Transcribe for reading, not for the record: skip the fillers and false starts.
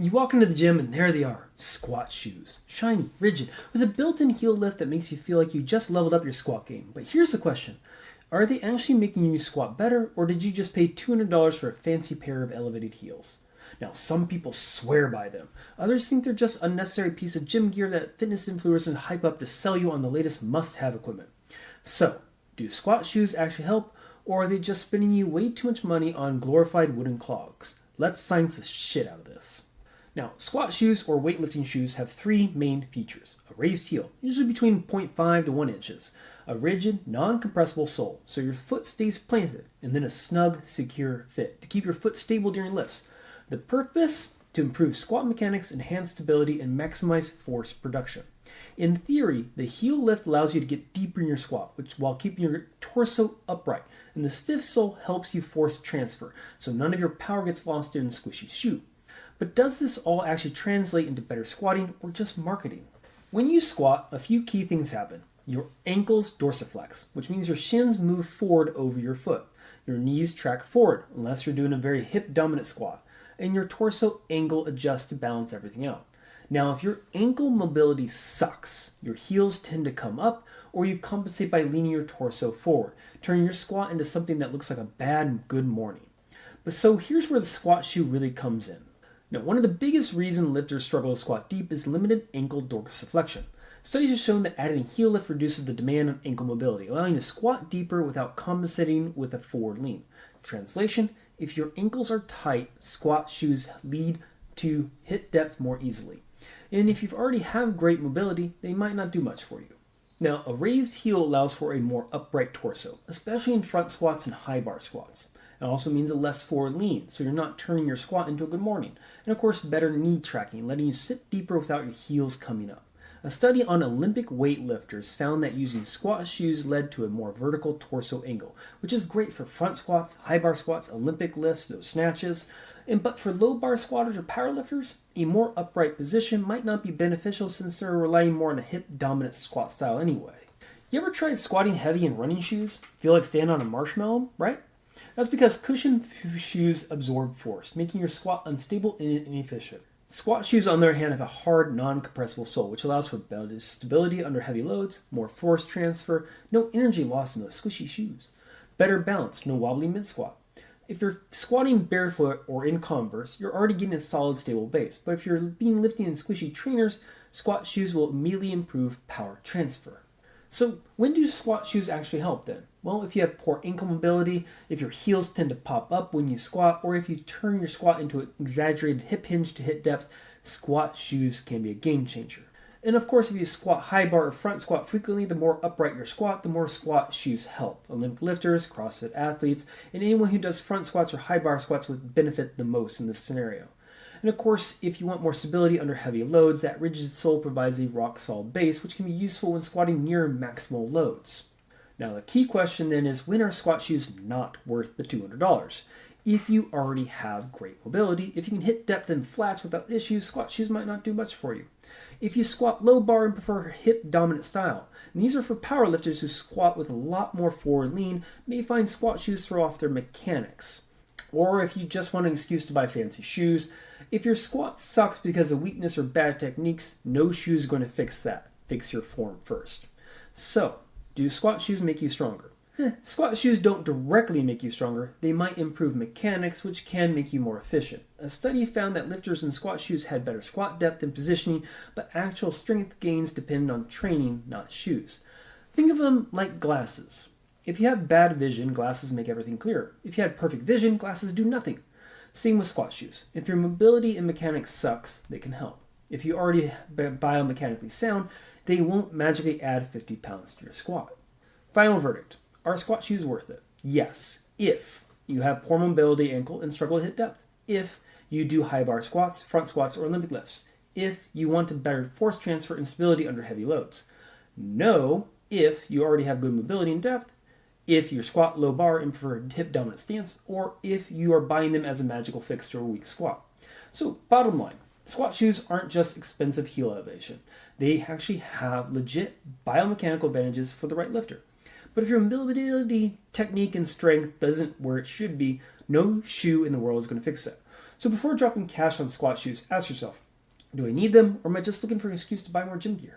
You walk into the gym and there they are, squat shoes. Shiny, rigid, with a built-in heel lift that makes you feel like you just leveled up your squat game. But here's the question. Are they actually making you squat better, or did you just pay $200 for a fancy pair of elevated heels? Now, some people swear by them. Others think they're just an unnecessary piece of gym gear that fitness influencers hype up to sell you on the latest must-have equipment. So, do squat shoes actually help, or are they just spending you way too much money on glorified wooden clogs? Let's science the shit out of this. Now, squat shoes or weightlifting shoes have three main features. A raised heel, usually between 0.5 to 1 inches. A rigid, non-compressible sole, so your foot stays planted. And then a snug, secure fit to keep your foot stable during lifts. The purpose? To improve squat mechanics, enhance stability, and maximize force production. In theory, the heel lift allows you to get deeper in your squat, while keeping your torso upright. And the stiff sole helps you force transfer, so none of your power gets lost in a squishy shoe. But does this all actually translate into better squatting or just marketing? When you squat, a few key things happen. Your ankles dorsiflex, which means your shins move forward over your foot. Your knees track forward, unless you're doing a very hip-dominant squat. And your torso angle adjusts to balance everything out. Now, if your ankle mobility sucks, your heels tend to come up, or you compensate by leaning your torso forward, turning your squat into something that looks like a bad good morning. But so here's where the squat shoe really comes in. Now, one of the biggest reasons lifters struggle to squat deep is limited ankle dorsiflexion. Studies have shown that adding a heel lift reduces the demand on ankle mobility, allowing you to squat deeper without compensating with a forward lean. Translation, if your ankles are tight, squat shoes lead to hit depth more easily. And if you already have great mobility, they might not do much for you. Now, a raised heel allows for a more upright torso, especially in front squats and high bar squats. It also means a less forward lean, so you're not turning your squat into a good morning. And of course, better knee tracking, letting you sit deeper without your heels coming up. A study on Olympic weightlifters found that using squat shoes led to a more vertical torso angle, which is great for front squats, high bar squats, Olympic lifts, those snatches. But for low bar squatters or powerlifters, a more upright position might not be beneficial since they're relying more on a hip dominant squat style anyway. You ever tried squatting heavy in running shoes? Feel like standing on a marshmallow, right? That's because cushioned shoes absorb force, making your squat unstable and inefficient. Squat shoes, on the other hand, have a hard, non-compressible sole, which allows for better stability under heavy loads, more force transfer, no energy loss in those squishy shoes. Better balance, no wobbly mid-squat. If you're squatting barefoot or in Converse, you're already getting a solid, stable base. But if you're lifting in squishy trainers, squat shoes will immediately improve power transfer. So when do squat shoes actually help then? Well, if you have poor ankle mobility, if your heels tend to pop up when you squat, or if you turn your squat into an exaggerated hip hinge to hit depth, squat shoes can be a game changer. And of course, if you squat high bar or front squat frequently, the more upright your squat, the more squat shoes help. Olympic lifters, CrossFit athletes, and anyone who does front squats or high bar squats would benefit the most in this scenario. And of course, if you want more stability under heavy loads, that rigid sole provides a rock-solid base, which can be useful when squatting near maximal loads. Now, the key question then is, when are squat shoes not worth the $200? If you already have great mobility, if you can hit depth in flats without issues, squat shoes might not do much for you. If you squat low bar and prefer a hip-dominant style, and these are for powerlifters who squat with a lot more forward lean, may find squat shoes throw off their mechanics. Or if you just want an excuse to buy fancy shoes, if your squat sucks because of weakness or bad techniques, no shoe is going to fix that. Fix your form first. So, do squat shoes make you stronger? Squat shoes don't directly make you stronger. They might improve mechanics, which can make you more efficient. A study found that lifters in squat shoes had better squat depth and positioning, but actual strength gains depend on training, not shoes. Think of them like glasses. If you have bad vision, glasses make everything clearer. If you had perfect vision, glasses do nothing. Same with squat shoes. If your mobility and mechanics sucks, they can help. If you already biomechanically sound, they won't magically add 50 pounds to your squat. Final verdict. Are squat shoes worth it? Yes, if you have poor mobility ankle and struggle to hit depth. If you do high bar squats, front squats, or Olympic lifts. If you want to better force transfer and stability under heavy loads. No, if you already have good mobility and depth. If you squat low bar and prefer a hip dominant stance, or if you are buying them as a magical fix to a weak squat. So, bottom line, squat shoes aren't just expensive heel elevation. They actually have legit biomechanical advantages for the right lifter. But if your mobility, technique, and strength doesn't where it should be, no shoe in the world is going to fix that. So before dropping cash on squat shoes, ask yourself, do I need them, or am I just looking for an excuse to buy more gym gear?